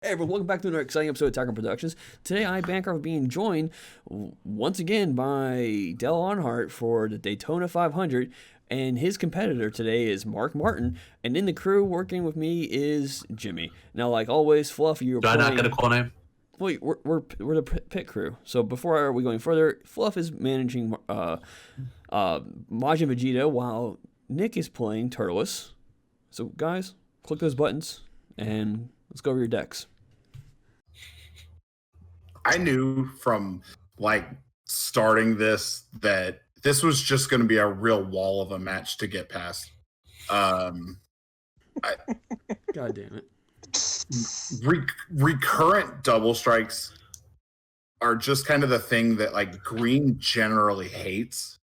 Hey everyone, welcome back to another exciting episode of Attack on Productions. Today I, Bancroft, are being joined once again by Dale Earnhardt for the Daytona 500, and his competitor today is Mark Martin, and in the crew working with me is Jimmy. Now, like always, Fluff, you're Do I not get a playing... cool name? Wait, we're the pit crew. So before we going further, Fluff is managing Majin Vegeta while Nick is playing Turles. So guys, click those buttons and let's go over your decks. I knew from like starting this that this was just going to be a real wall of a match to get past. Um, I, God damn it. Recurrent double strikes are just kind of the thing that like green generally hates,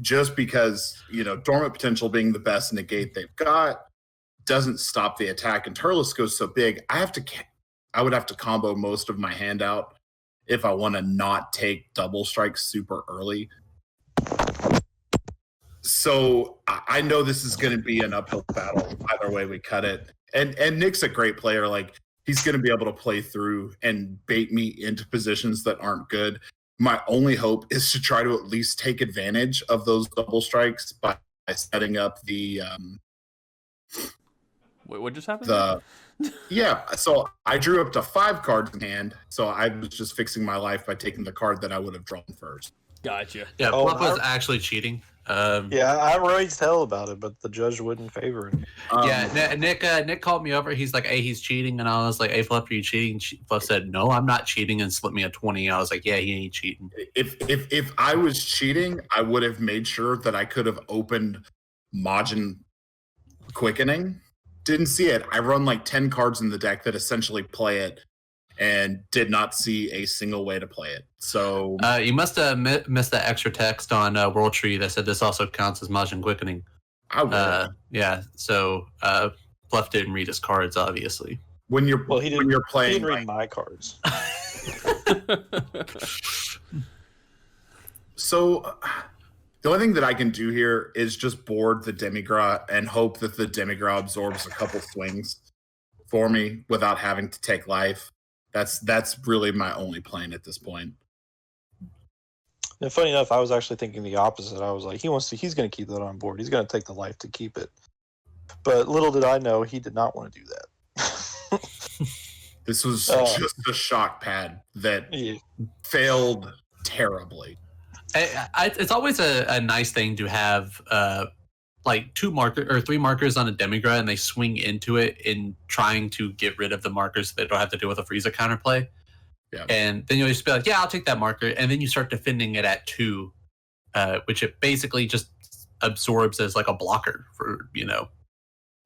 just because, you know, dormant potential being the best negate they've got doesn't stop the attack, and Turles goes so big. I would have to combo most of my hand out if I want to not take double strikes super early. So I know this is going to be an uphill battle either way we cut it. And Nick's a great player. Like, he's going to be able to play through and bait me into positions that aren't good. My only hope is to try to at least take advantage of those double strikes by setting up the Wait, what just happened? Yeah, so I drew up to 5 cards in hand, so I was just fixing my life by taking the card that I would have drawn first. Gotcha. Yeah, Oh, Bluff was actually cheating. Yeah, I raised hell about it, but the judge wouldn't favor it. Nick called me over. He's like, "Hey, he's cheating," and I was like, "Hey, Fluff, are you cheating?" Fluff said, "No, I'm not cheating," and slipped me a 20. I was like, "Yeah, he ain't cheating." If I was cheating, I would have made sure that I could have opened Majin Quickening. Didn't see it. I run like 10 cards in the deck that essentially play it, and did not see a single way to play it. So You must have missed that extra text on World Tree that said this also counts as Majin Quickening. I would. Yeah, so Fluff didn't read his cards, obviously. When you're Well, he when you're He playing, didn't read my cards. so the only thing that I can do here is just board the Demigras and hope that the Demigras absorbs a couple swings for me without having to take life. That's really my only plan at this point. And funny enough, I was actually thinking the opposite. I was like, he's going to keep that on board. He's going to take the life to keep it. But little did I know, he did not want to do that. This was just a shock pad that failed terribly. It's always a nice thing to have like 2 marker or 3 markers on a Demigras, and they swing into it in trying to get rid of the markers so they don't have to deal with a Frieza counterplay. Yeah. And then you'll just be like, yeah, I'll take that marker, and then you start defending it at 2, which it basically just absorbs as like a blocker for, you know.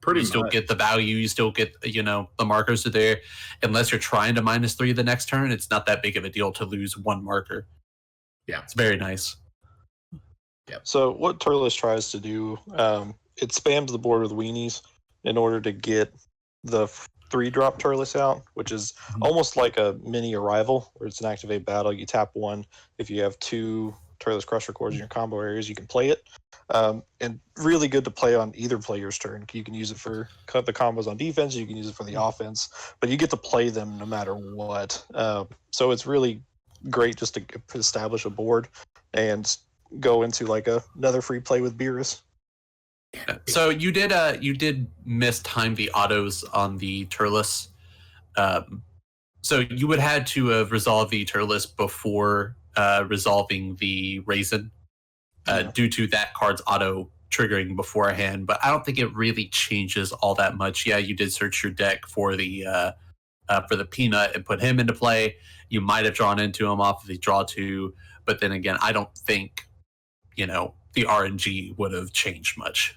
Pretty you still much. get the value, you still get, you know, the markers are there. Unless you're trying to -3 the next turn, it's not that big of a deal to lose 1 marker. Yeah. It's very nice. Yep. So what Turles tries to do, it spams the board with weenies in order to get the 3-drop Turles out, which is almost like a mini arrival, where it's an activate battle. You tap 1. If you have 2 Turles Crusher Cores in your combo areas, you can play it. And really good to play on either player's turn. You can use it for cut the combos on defense, you can use it for the offense, but you get to play them no matter what. So it's really great just to establish a board and go into like another free play with Beerus. So you did miss time the autos on the Turles. So you would had to have resolved the Turles before resolving the Raisin, due to that card's auto triggering beforehand. But I don't think it really changes all that much. Yeah, you did search your deck for the Peanut and put him into play. You might have drawn into him off of the draw 2, but then again, I don't think, you know, the RNG would have changed much.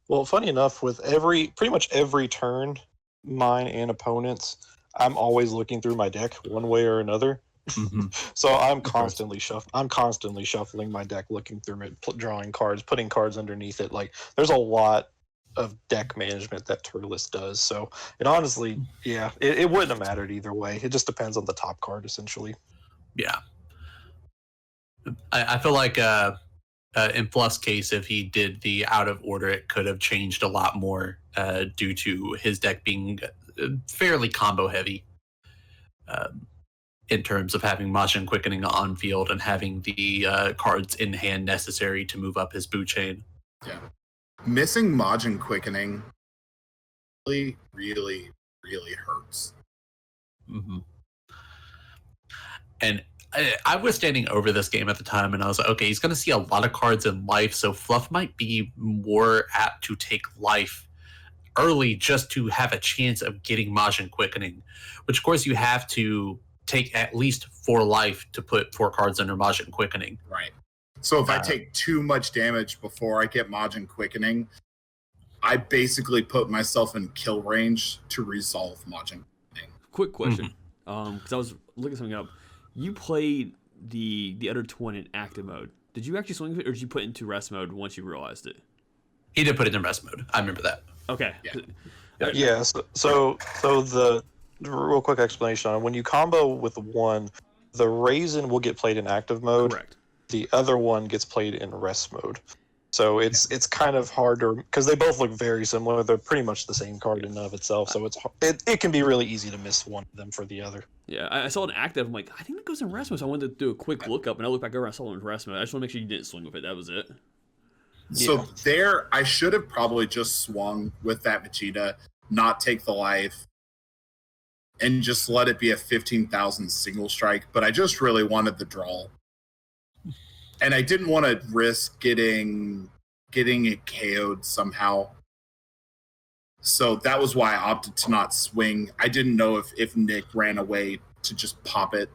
Well, funny enough, with pretty much every turn, mine and opponents, I'm always looking through my deck one way or another. Mm-hmm. So I'm constantly shuffling my deck, looking through it, drawing cards, putting cards underneath it. Like, there's a lot of deck management that Turles does. So it honestly, yeah, it wouldn't have mattered either way. It just depends on the top card, essentially. Yeah. I feel like in Fluff's case, if he did the out of order, it could have changed a lot more due to his deck being fairly combo heavy in terms of having Majin Quickening on field and having the cards in hand necessary to move up his boot chain. Yeah. Missing Majin Quickening really, really, really hurts. Mm-hmm. And I was standing over this game at the time, and I was like, okay, he's going to see a lot of cards in life, so Fluff might be more apt to take life early just to have a chance of getting Majin Quickening, which, of course, you have to take at least 4 life to put 4 cards under Majin Quickening. Right. So if I take too much damage before I get Majin Quickening, I basically put myself in kill range to resolve Majin Quickening. Quick question, because I was looking something up. You played the other twin in active mode. Did you actually swing with it, or did you put it into rest mode once you realized it? He did put it in rest mode. I remember that. Okay. Yeah. So the real quick explanation on it, when you combo with one, the Raisin will get played in active mode. Correct. The other one gets played in rest mode. So it's kind of hard to, because they both look very similar. They're pretty much the same card in and of itself. So it can be really easy to miss one of them for the other. Yeah, I saw it in active. I'm like, I think it goes in rest mode. So I wanted to do a quick look up, and I looked back over and I saw it in rest mode. I just want to make sure you didn't swing with it. That was it. So there, I should have probably just swung with that Vegeta, not take the life, and just let it be a 15,000 single strike. But I just really wanted the draw. And I didn't want to risk getting it KO'd somehow. So that was why I opted to not swing. I didn't know if Nick ran away to just pop it.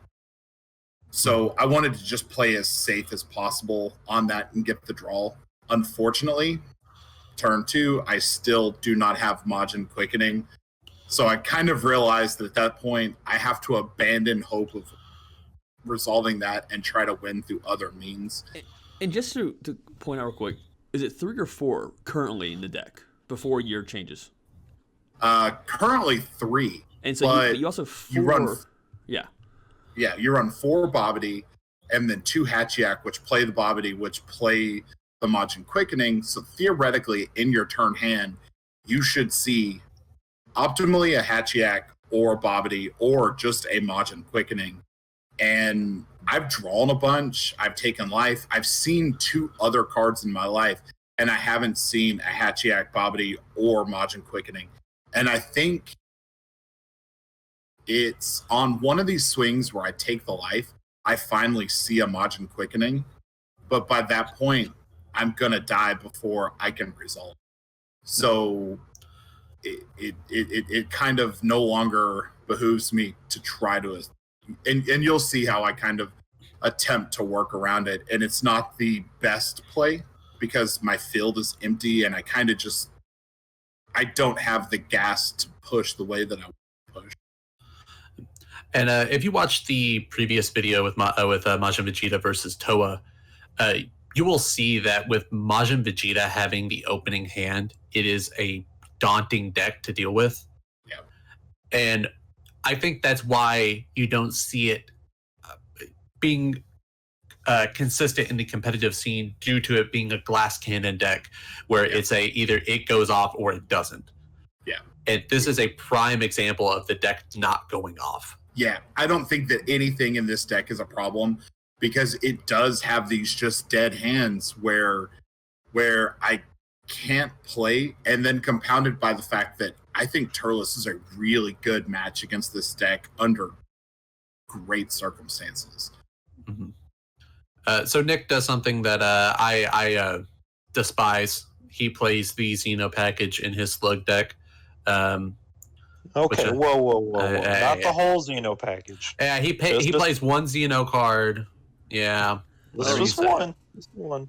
So I wanted to just play as safe as possible on that and get the draw. Unfortunately, turn 2, I still do not have Majin Quickening. So I kind of realized that at that point, I have to abandon hope of resolving that and try to win through other means. And just to point out real quick, is it 3 or 4 currently in the deck before year changes? Currently 3. And so you also 4. Yeah, you run 4 Bobbity and then 2 Hatchiyak, which play the Bobbity, which play the Majin Quickening. So theoretically, in your turn hand, you should see optimally a Hatchiyak or a Bobbity or just a Majin Quickening. And I've drawn a bunch. I've taken life. I've seen 2 other cards in my life, and I haven't seen a Hatchiyak, Bobbity, or Majin Quickening. And I think it's on one of these swings where I take the life, I finally see a Majin Quickening. But by that point, I'm going to die before I can resolve. So it kind of no longer behooves me to try to... And you'll see how I kind of attempt to work around it. And it's not the best play because my field is empty and I kind of just... I don't have the gas to push the way that I want to push. And if you watch the previous video with Majin Vegeta versus Toa, you will see that with Majin Vegeta having the opening hand, it is a daunting deck to deal with. Yeah. And I think that's why you don't see it being consistent in the competitive scene due to it being a glass cannon deck where it's either it goes off or it doesn't. Yeah. And this is a prime example of the deck not going off. Yeah, I don't think that anything in this deck is a problem because it does have these just dead hands where I can't play, and then compounded by the fact that I think Turles is a really good match against this deck under great circumstances. Mm-hmm. So Nick does something that I despise. He plays the Xeno package in his Slug deck. Okay, whoa. Not the whole Xeno package. Yeah, he plays 1 Xeno card. Yeah. Just one.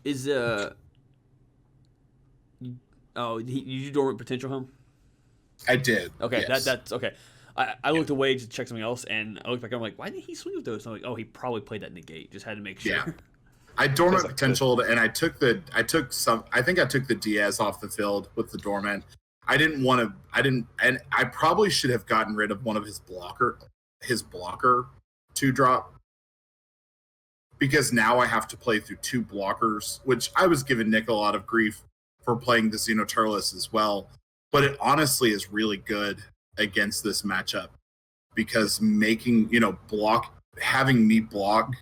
Is you dormant potential him? I did. Okay, yes. that's okay. I looked away to check something else, and I looked back. I'm like, why didn't he swing with those? And I'm like, oh, he probably played that negate. Just had to make sure. Yeah. I dormant potentialed, and I took the Diaz off the field with the dormant. And I probably should have gotten rid of one of his blocker 2-drop. Because now I have to play through 2 blockers, which I was giving Nick a lot of grief for playing the Xeno Turles as well. But it honestly is really good against this matchup because having me block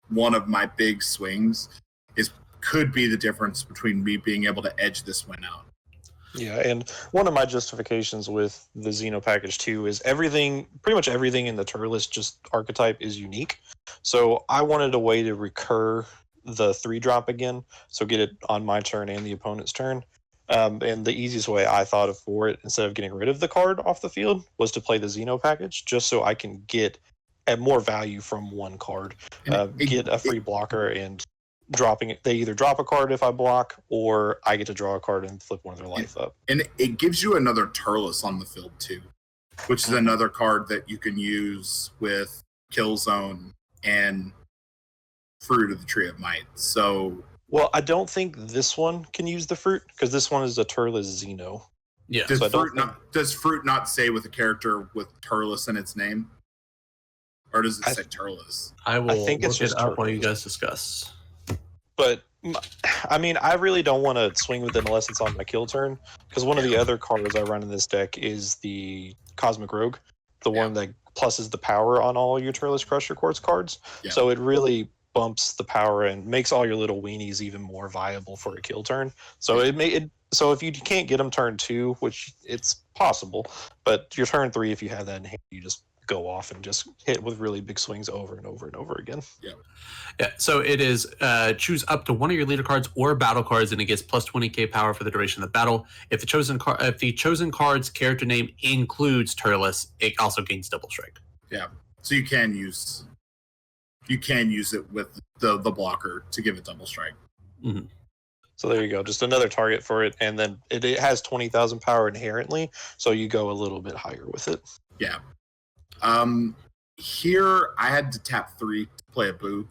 one of my big swings could be the difference between me being able to edge this win out. Yeah, and one of my justifications with the Xeno package too is pretty much everything in the Turles just archetype is unique. So I wanted a way to recur the 3-drop again, so get it on my turn and the opponent's turn. And the easiest way I thought of for it, instead of getting rid of the card off the field, was to play the Xeno package, just so I can get at more value from one card, get a free blocker and dropping it. They either drop a card if I block, or I get to draw a card and flip one of their life up. And it gives you another Turles on the field too, which is another card that you can use with Kill Zone and Fruit of the Tree of Might. So, well, I don't think this one can use the fruit because this one is a Turles Xeno. Yeah. Does, so does Fruit not say with a character with Turles in its name? Or does it say Turles? I think it's look just it up while you Turles. guys discuss. But I mean, I really don't want to swing with it unless it's on my kill turn, because one of the other cards I run in this deck is the Cosmic Rogue, the one that pluses the power on all your Turles Crusher Quartz cards. Yeah. So it really bumps the power and makes all your little weenies even more viable for a kill turn. So so if you can't get them turn 2, which it's possible, but your turn 3, if you have that in hand, you just go off and just hit with really big swings over and over and over again. Yeah, so it is choose up to one of your leader cards or battle cards, and it gets plus 20k power for the duration of the battle. If the chosen card's character name includes Turles, it also gains double strike. Yeah, so you can use it with the blocker to give it double strike. Mm-hmm. So there you go, just another target for it, and then it has 20,000 power inherently, so you go a little bit higher with it. Yeah. Here I had to tap 3 to play a Boo.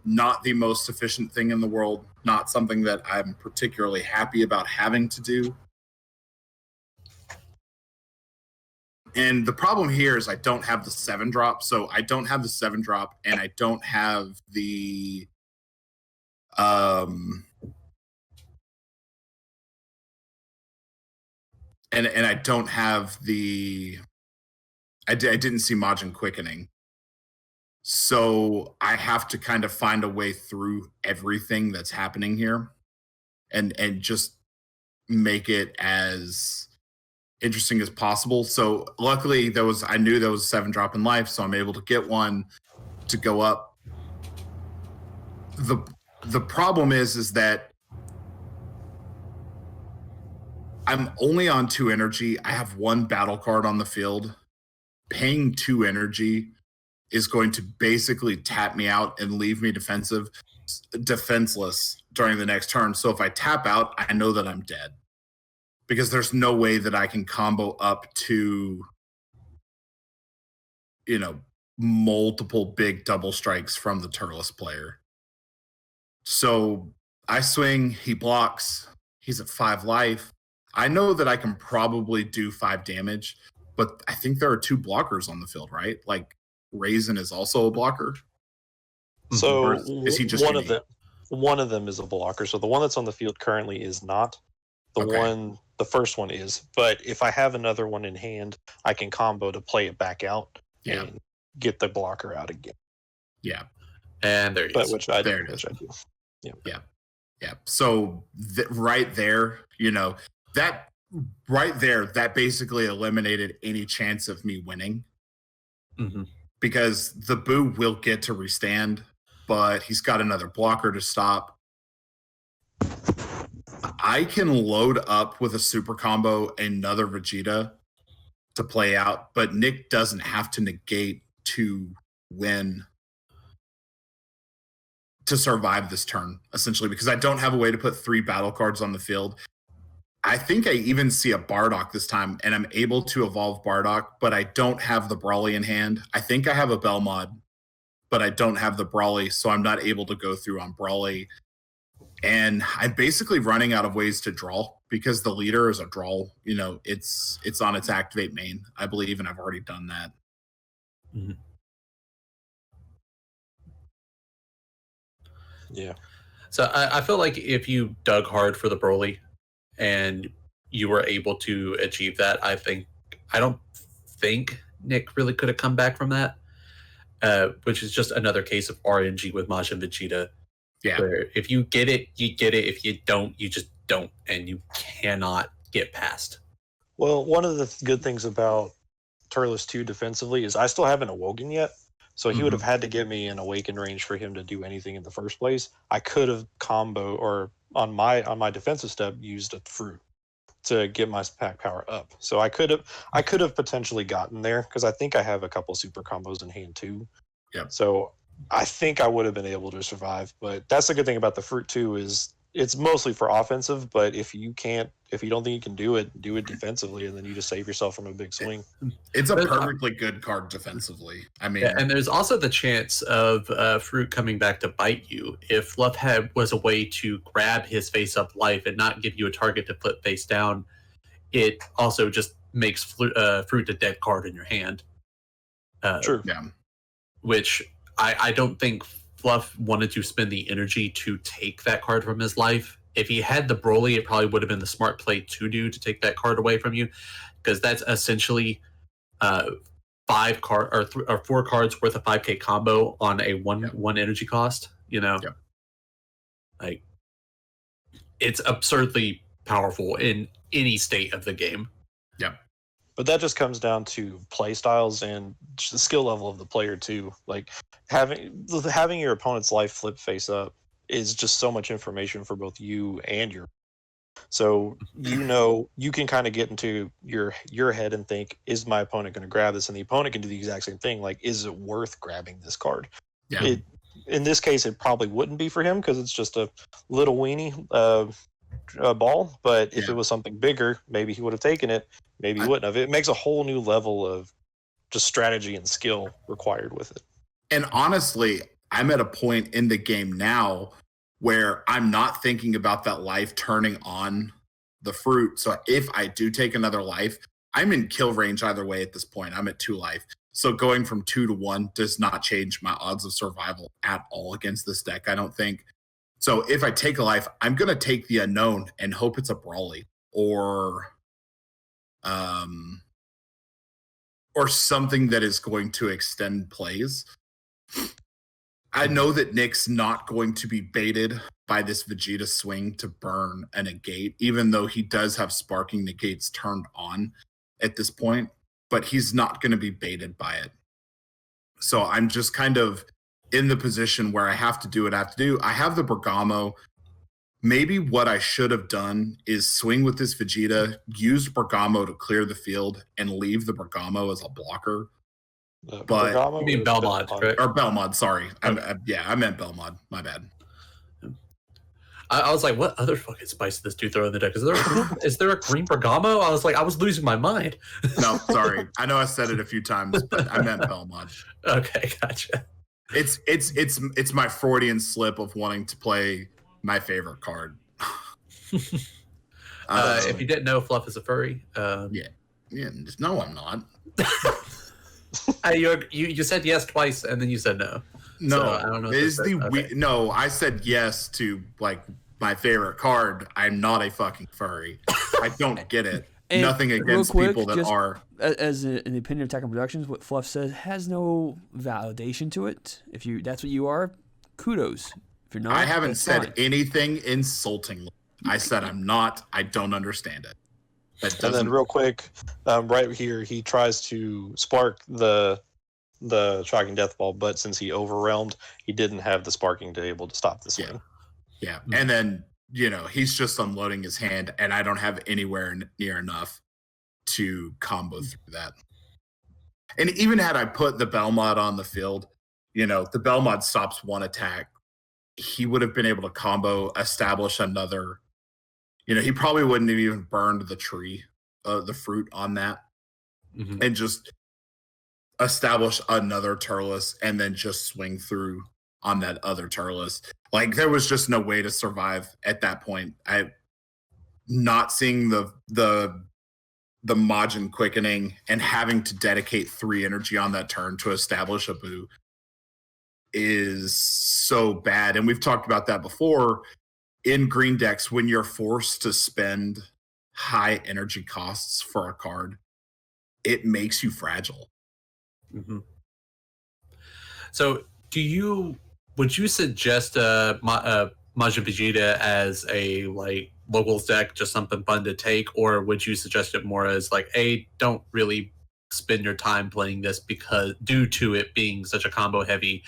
Not the most efficient thing in the world. Not something that I'm particularly happy about having to do. And the problem here is I don't have the 7-drop. So I don't have the 7-drop, and I don't have the and I don't have the I didn't see Majin Quickening. So I have to kind of find a way through everything that's happening here and just make it as interesting as possible. So luckily I knew there was a 7-drop in life, so I'm able to get one to go up. The problem is that I'm only on 2 energy. I have 1 battle card on the field. Paying 2 energy is going to basically tap me out and leave me defenseless during the next turn. So if I tap out, I know that I'm dead because there's no way that I can combo up to, multiple big double strikes from the Turles player. So I swing, he blocks, he's at 5 life. I know that I can probably do 5 damage, but I think there are 2 blockers on the field, right? Like Raisin is also a blocker. So is he just one of them is a blocker. So the one that's on the field currently is not. The first one is. But if I have another one in hand, I can combo to play it back out and get the blocker out again. Yeah. And there you go. Which I do. Yeah. So right there, that right there, that basically eliminated any chance of me winning. Mm-hmm. Because the Boo will get to restand, but he's got another blocker to stop. I can load up with a super combo another Vegeta to play out, but Nick doesn't have to negate to win to survive this turn, essentially, because I don't have a way to put 3 battle cards on the field. I think I even see a Bardock this time, and I'm able to evolve Bardock, but I don't have the Brawly in hand. I think I have a Belmod, but I don't have the Brawly, so I'm not able to go through on Brawly. And I'm basically running out of ways to draw because the leader is a draw. It's on its activate main, I believe, and I've already done that. Mm-hmm. Yeah. So I feel like if you dug hard for the Broly and you were able to achieve that. I don't think Nick really could have come back from that, which is just another case of RNG with Majin Vegeta. Yeah. Where if you get it, you get it. If you don't, you just don't, and you cannot get past. Well, one of the good things about Turles 2 defensively is I still haven't awoken yet. So he would have had to get me in awaken range for him to do anything in the first place. I could have combo or on my defensive step used a fruit to get my pack power up. So I could have potentially gotten there because I think I have a couple super combos in hand too. Yeah. So I think I would have been able to survive. But that's the good thing about the fruit too is it's mostly for offensive. But if you don't think you can do it defensively, and then you just save yourself from a big swing. It's a perfectly good card defensively. I mean, yeah, and there's also the chance of Fruit coming back to bite you. If Fluffhead was a way to grab his face up life and not give you a target to flip face down, it also just makes Fruit a dead card in your hand. True. Yeah. Which I don't think Fluff wanted to spend the energy to take that card from his life. If he had the Broly, it probably would have been the smart play to do to take that card away from you, because that's essentially 4 cards worth of 5k combo on a one energy cost. Like it's absurdly powerful in any state of the game. Yeah. But that just comes down to play styles and the skill level of the player too. Like having your opponent's life flip face up is just so much information for both you and your. So you can kind of get into your head and think, is my opponent going to grab this? And the opponent can do the exact same thing. Like, is it worth grabbing this card? Yeah. In this case, it probably wouldn't be for him because it's just a little weenie ball. But if it was something bigger, maybe he would have taken it. Maybe he wouldn't have. It makes a whole new level of just strategy and skill required with it. And honestly, I'm at a point in the game now where I'm not thinking about that life turning on the fruit. So if I do take another life, I'm in kill range either way at this point. I'm at 2 life. So going from 2 to 1 does not change my odds of survival at all against this deck, I don't think. So if I take a life, I'm going to take the unknown and hope it's a Broly or something that is going to extend plays. I know that Nick's not going to be baited by this Vegeta swing to burn a negate, even though he does have sparking negates turned on at this point, but he's not going to be baited by it. So I'm just kind of in the position where I have to do what I have to do. I have the Bergamo. Maybe what I should have done is swing with this Vegeta, use Bergamo to clear the field, and leave the Bergamo as a blocker. But you mean Belmont, correct? Or Belmont, sorry. I meant Belmont. My bad. I was like, what other fucking spice did this dude throw in the deck? Is there a green Bergamo? I was like, I was losing my mind. No, sorry. I know I said it a few times, but I meant Belmont. Okay, gotcha. It's my Freudian slip of wanting to play my favorite card. If you didn't know, Fluff is a furry. Yeah. No, I'm not. You said yes twice, and then you said no. No, so I don't know. No, I said yes to like my favorite card. I'm not a fucking furry. I don't get it. And nothing against people that are. As an opinion of Tech and Productions, what Fluff says has no validation to it. If that's what you are, kudos. If you're not, I haven't said fine. anything insulting. I said I'm not. I don't understand it. And then real quick, right here, he tries to spark the shocking death ball, but since he overwhelmed, he didn't have the sparking to able to stop the swing. Yeah. And then, he's just unloading his hand, and I don't have anywhere near enough to combo through that. And even had I put the Belmont on the field, the Belmont stops one attack. He would have been able to combo, establish another. He probably wouldn't have even burned the tree, the fruit on that, and just establish another Turles and then just swing through on that other Turles. Like, there was just no way to survive at that point. Not seeing the Majin quickening and having to dedicate 3 energy on that turn to establish a Boo is so bad. And we've talked about that before. In green decks, when you're forced to spend high energy costs for a card, it makes you fragile. Mm-hmm. So, would you suggest Majin Vegeta as a like locals deck, just something fun to take, or would you suggest it more as like, don't really spend your time playing this because due to it being such a combo heavy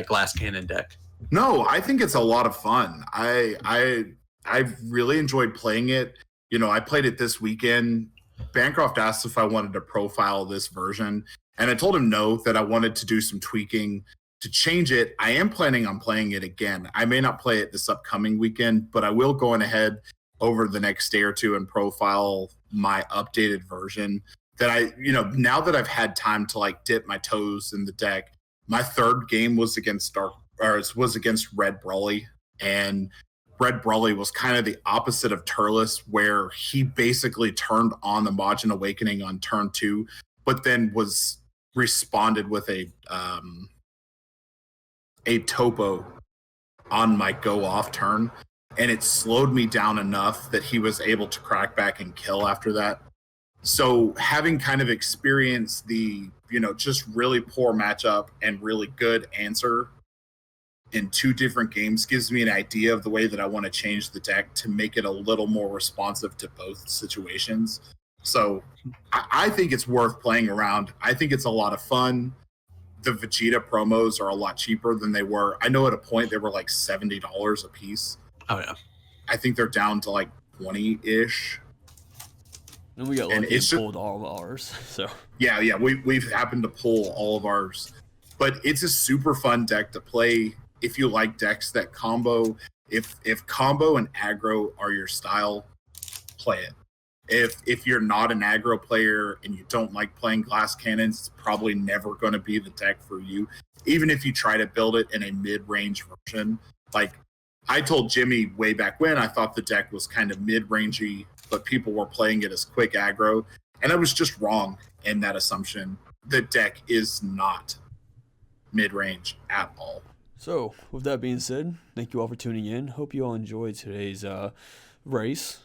glass cannon deck? No, I think it's a lot of fun. I've really enjoyed playing it. You know, I played it this weekend. Bancroft asked if I wanted to profile this version, and I told him no, that I wanted to do some tweaking to change it. I am planning on playing it again. I may not play it this upcoming weekend, but I will go on ahead over the next day or two and profile my updated version. That now that I've had time to like dip my toes in the deck, my third game was against Red Brawly, and Red Brawly was kind of the opposite of Turles, where he basically turned on the Majin Awakening on turn 2, but then was responded with a topo on my go off turn, and it slowed me down enough that he was able to crack back and kill after that. So having kind of experienced the just really poor matchup and really good answer in 2 different games gives me an idea of the way that I want to change the deck to make it a little more responsive to both situations. So I think it's worth playing around. I think it's a lot of fun. The Vegeta promos are a lot cheaper than they were. I know at a point they were like $70 a piece. Oh yeah. I think they're down to like 20-ish. And we got lucky and pulled all of ours. So yeah, we've happened to pull all of ours. But it's a super fun deck to play if you like decks that combo. If combo and aggro are your style, play it. If you're not an aggro player and you don't like playing glass cannons, it's probably never going to be the deck for you. Even if you try to build it in a mid-range version. Like I told Jimmy way back when, I thought the deck was kind of mid-rangey, but people were playing it as quick aggro. And I was just wrong in that assumption. The deck is not mid-range at all. So, with that being said, thank you all for tuning in. Hope you all enjoyed today's race.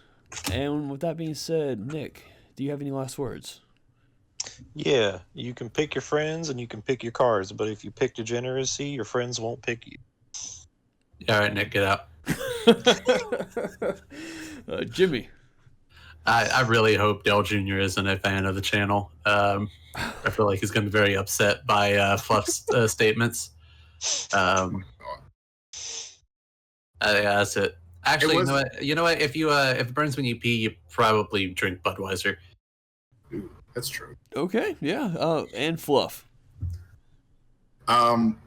And with that being said, Nick, do you have any last words? Yeah, you can pick your friends and you can pick your cards, but if you pick degeneracy, your friends won't pick you. All right, Nick, get out. Jimmy. I really hope Dell Jr. isn't a fan of the channel. I feel like he's going to be very upset by Fluff's statements. Yeah, that's it. Actually, you know what? If it burns when you pee, you probably drink Budweiser. Ooh, that's true. Okay, yeah. And Fluff.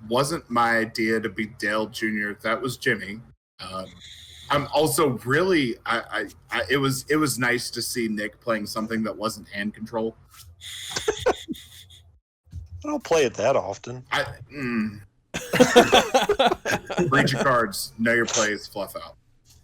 Wasn't my idea to be Dale Jr. That was Jimmy. I'm also really it was nice to see Nick playing something that wasn't hand control. I don't play it that often. Read your cards, know your plays, Fluff out.